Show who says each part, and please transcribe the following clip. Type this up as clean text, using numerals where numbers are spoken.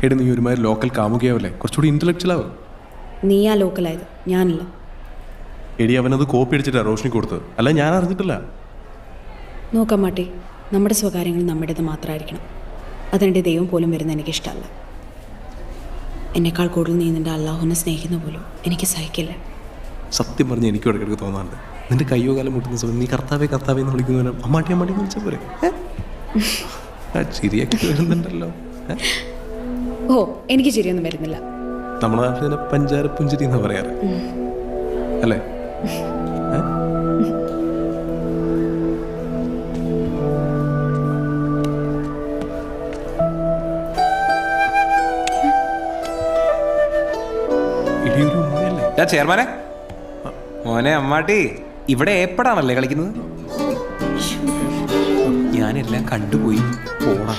Speaker 1: എടി നീ ഒരുമാതിരി ലോക്കൽ കാമുകയാവല്ലേ, കുറച്ചുകൂടി ഇന്റലക്ച്വൽ ആവും.
Speaker 2: നീയാ ലോക്കലായത്, ഞാനല്ല.
Speaker 1: എടി അവനത് കോപ്പി അടിച്ചിട്ടാണ് റോഷിനി കൊടുത്തത്, അല്ല ഞാൻ അറിഞ്ഞിട്ടില്ല.
Speaker 2: നോക്കാം മാട്ടി, നമ്മുടെ സ്വകാര്യങ്ങൾ നമ്മുടേത് മാത്രമായിരിക്കണം. അതിനിടെ ദൈവം പോലും വരുന്ന എനിക്കിഷ്ടമല്ല. എന്നെക്കാൾ കൂടുതൽ നീ നിൻ്റെ അള്ളാഹുവിനെ സ്നേഹിക്കുന്ന പോലും എനിക്ക് സഹിക്കില്ല.
Speaker 1: സത്യം പറഞ്ഞ് എനിക്കും ഇടയ്ക്കിടയ്ക്ക് തോന്നാറുണ്ട്, നിന്റെ കയ്യോ കാലം മുട്ടുന്ന സമയം നീ കർത്താവേ കർത്താവേ എന്ന് വിളിക്കുന്നവരും അമ്മാട്ടി അമ്മാട്ടി എന്ന് വിളിച്ചാൽ പോരെ. ചിരിയൊക്കെ വരുന്നുണ്ടല്ലോ.
Speaker 2: ഓ, എനിക്ക് ചിരിയൊന്നും വരുന്നില്ല.
Speaker 1: നമ്മുടെ നാട്ടിൽ തന്നെ പഞ്ചാര പുഞ്ചിരി എന്നാ പറയാറ് അല്ലേ?
Speaker 3: ചെയർമാനെ, മോനെ അമ്മാട്ടി, ഇവിടെ ഏപ്പടാണല്ലേ കളിക്കുന്നത്? ഞാനെല്ലാം കണ്ടുപോയി. പോടാ.